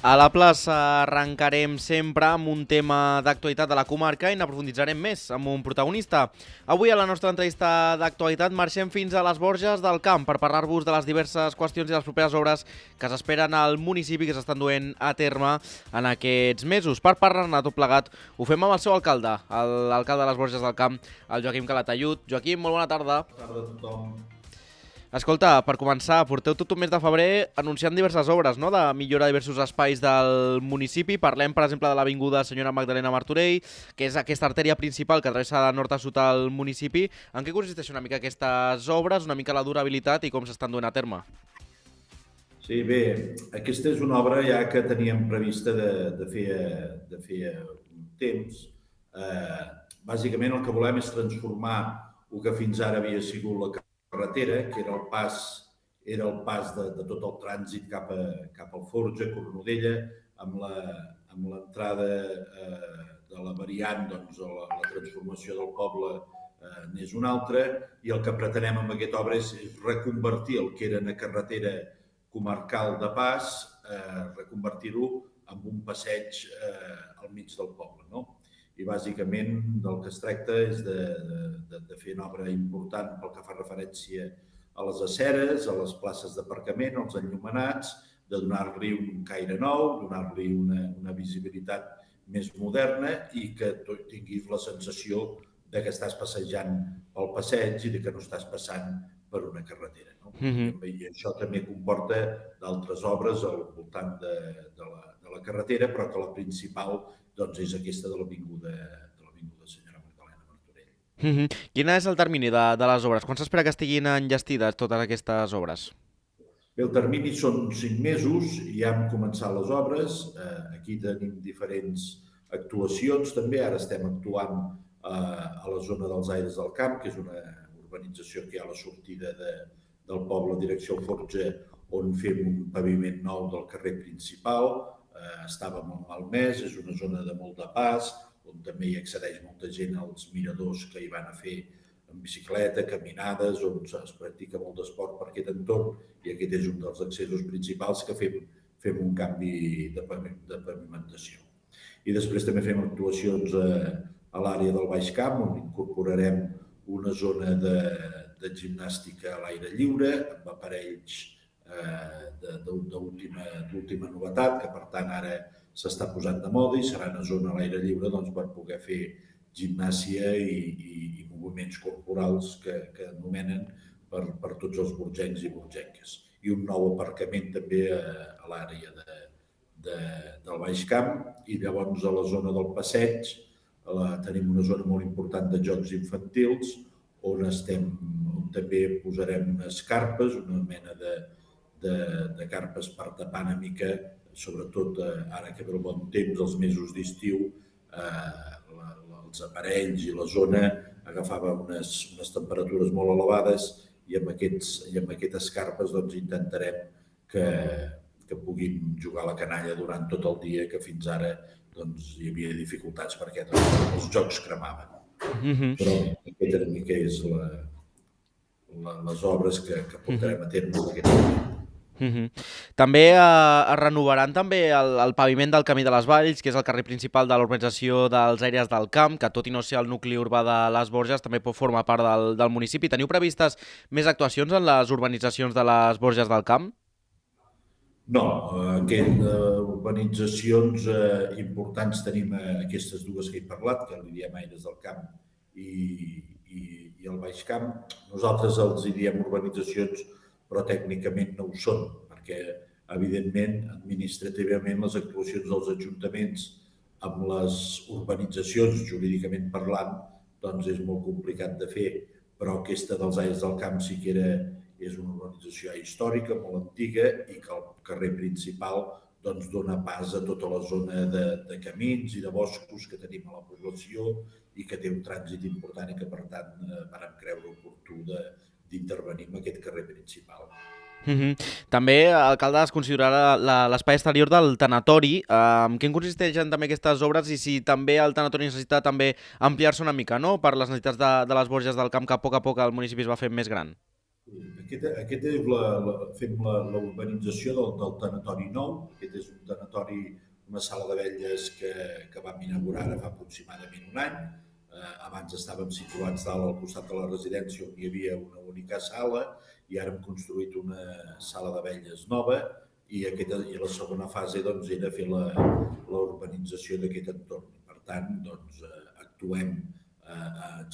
A la plaça arrencarem sempre amb un tema d'actualitat de la comarca i n'aprofunditzarem més amb un protagonista. Avui a la nostra entrevista d'actualitat marxem fins a les Borges del Camp per parlar-vos de les diverses qüestions i les properes obres que s'esperen al municipi que s'estan duent a terme en aquests mesos. Per parlar-ne tot plegat ho fem amb el seu alcalde, l'alcalde de les Borges del Camp, el Joaquim Calatayud. Joaquim, molt bona tarda. Bona tarda a tothom. Escolta, per començar, porteu tot un mes de febrer anunciant diverses obres, no?, de millora de diversos espais del municipi. Parlem, per exemple, de l'avinguda Senyora Magdalena Martorell, que és aquesta artèria principal que travessa de nord a sud al municipi. En què consisteixen una mica aquestes obres, una mica la durabilitat i com s'estan duent a terme? Sí, bé, aquesta és una obra ja que teníem prevista de fer un temps. Bàsicament el que volem és transformar el que fins ara havia sigut la carretera, que era el pas de tot el trànsit cap al Forja, Cornudella, amb l'entrada de la variant, doncs la transformació del poble n'és una altra, i el que pretenem amb aquesta obra és reconvertir el que era una carretera comarcal de pas, reconvertir-ho en un passeig al mig del poble, no? I bàsicament del que es tracta és de fer una obra important pel que fa referència a les aceres, a les places d'aparcament, als enllumenats, de donar-li un caire nou, donar-li una visibilitat més moderna i que tinguis la sensació de que estàs passejant pel passeig i de que no estàs passant per una carretera, no? I això també comporta d'altres obres al voltant de la carretera, però que la principal doncs és aquesta de l'avinguda Senyora Magdalena Martorell. Quin és el termini de les obres? Quan s'espera que estiguin enllestides totes aquestes obres? Bé, el termini són 5 mesos, ja hem començat les obres, aquí tenim diferents actuacions també, ara estem actuant a la zona dels Aires del Camp, que és una urbanització que hi ha a la sortida del poble direcció al Forja, on fem un paviment nou del carrer principal. Estava molt malmès, és una zona de molt de pas, on també hi accedeix molta gent als miradors que hi van a fer en bicicleta, caminades, on es practica molt d'esport per aquest entorn, i aquest és un dels accessos principals que fem un canvi de pavimentació. I després també fem actuacions a l'àrea del Baix Camp, on incorporarem una zona de gimnàstica a l'aire lliure, amb aparells d'última novetat, que per tant ara s'està posant de moda i serà una zona a l'aire lliure per poder fer gimnàsia i moviments corporals que anomenen per tots els borgencs i borgenques. I un nou aparcament també a l'àrea del Baix Camp, i llavors a la zona del passeig tenim una zona molt important de jocs infantils on també posarem unes carpes, una mena de carpes per tapar una mica, sobretot ara que ve el bon temps, els mesos d'estiu, els aparells i la zona agafava unes temperatures molt elevades i amb aquestes carpes intentarem que puguin jugar a la canalla durant tot el dia, que fins ara hi havia dificultats perquè els jocs cremaven. Però aquesta una mica és les obres que portarem a terme en aquest moment. També es renovaran també el paviment del Camí de les Valls, que és el carrer principal de l'urbanització dels Aires del Camp, que tot i no ser el nucli urbà de les Borges també pot formar part del municipi. Teniu previstes més actuacions en les urbanitzacions de les Borges del Camp? No, urbanitzacions importants tenim aquestes dues que he parlat, que li diem Aires del Camp i el Baix Camp. Nosaltres els hi diem urbanitzacions, però tècnicament no ho són, perquè, evidentment, administrativament, les actuacions dels ajuntaments amb les urbanitzacions, jurídicament parlant, doncs és molt complicat de fer, però aquesta dels Aires del Camp sí que és una urbanització històrica, molt antiga, i que el carrer principal dona pas a tota la zona de camins i de boscos que tenim a la població i que té un trànsit important i que, per tant, vàrem creure oportú d'intervenir en aquest carrer principal. També, alcalde, es considerarà l'espai exterior del tanatori. En què consisteixen també aquestes obres i si també el tanatori necessita també ampliar-se una mica, no?, per les necessitats de les Borges del Camp, que a poc el municipi es va fer més gran? Aquest és fem la urbanització del tanatori nou. Aquest és un tanatori, una sala d'abelles que vam inaugurar ara fa aproximadament un any. Abans estàvem situats dalt al costat de la residència on hi havia una única sala i ara hem construït una sala d'abelles nova i la segona fase doncs, era fer la urbanització d'aquest entorn. Per tant, doncs, actuem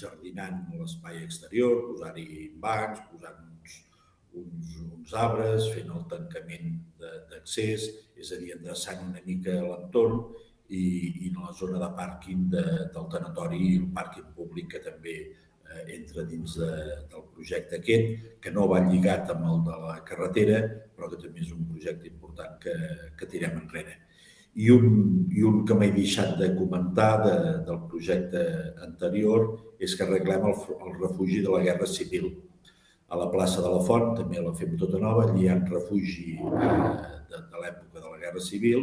jardinant l'espai exterior, posant-hi bancs, posant uns arbres, fent el tancament d'accés, és a dir, endreçant una mica l'entorn i en la zona de pàrquing del tanatori i el pàrquing públic que també entra dins del projecte aquest, que no va lligat amb el de la carretera, però que també és un projecte important que tirem enrere. I un que m'he deixat de comentar del projecte anterior és que arreglem el refugi de la Guerra Civil. A la plaça de la Font també la fem tota nova, allí hi ha un refugi de l'època de la Guerra Civil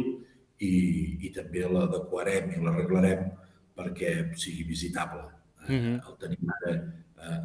i també l'adequarem i l'arreglarem perquè sigui visitable. El tenim ara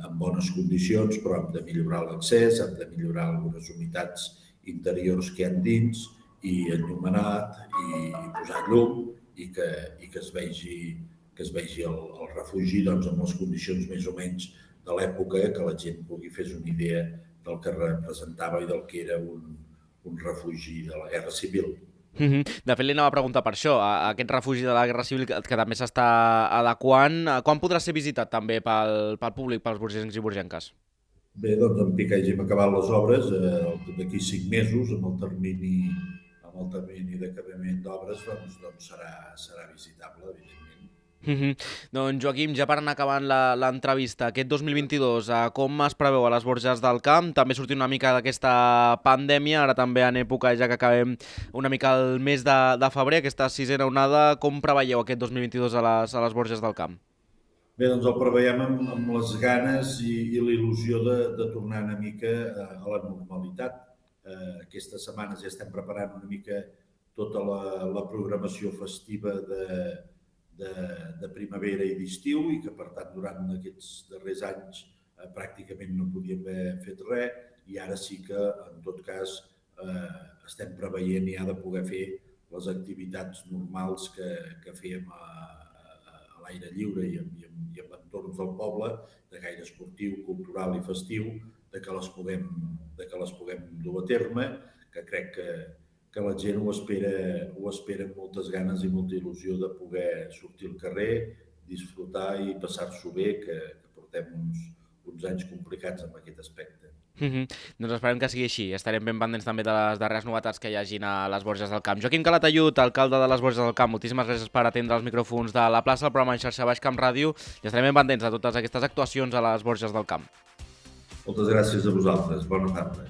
en bones condicions, però hem de millorar l'accés, hem de millorar algunes unitats interiors que hi ha dins i enllumenat i posar llum i que es vegi el refugi doncs, en les condicions més o menys de l'època, que la gent pugui fer una idea del que representava i del que era un refugi de la Guerra Civil. De fet, li anava a preguntar per això, aquest refugi de la Guerra Civil que també s'està adequant, quan podrà ser visitat també pel públic, pels burgencs i burgenques? Bé, doncs en pic hàgim acabat les obres, d'aquí 5 mesos, amb el termini d'acabament d'obres, doncs serà visitable, evidentment. Doncs Joaquim, ja per anar acabant l'entrevista, aquest 2022, com es preveu a les Borges del Camp? També sortir una mica d'aquesta pandèmia, ara també en època ja que acabem una mica el mes de febrer, aquesta sisena onada, com preveieu aquest 2022 a les Borges del Camp? Bé, doncs el preveiem amb les ganes i la il·lusió de tornar una mica a la normalitat. Aquestes setmanes ja estem preparant una mica tota la programació festiva de primavera i d'estiu i que, per tant, durant aquests darrers anys pràcticament no podíem haver fet res i ara sí que, en tot cas, estem preveient ja de poder fer les activitats normals que fèiem a l'aire lliure i en entorns del poble, de gaire esportiu, cultural i festiu, que les puguem dur a terme, que crec que la gent ho espera amb moltes ganes i molta il·lusió de poder sortir al carrer, disfrutar i passar-s'ho bé, que portem uns anys complicats en aquest aspecte. Doncs esperem que sigui així. Estarem ben pendents també de les darreres novetats que hi hagin a les Borges del Camp. Joaquim Calatayud, alcalde de les Borges del Camp, moltíssimes gràcies per atendre els micròfons de la plaça, el programa en xarxa Baix Camp Ràdio, i estarem ben pendents de totes aquestes actuacions a les Borges del Camp. Moltes gràcies a vosaltres. Bona tarda.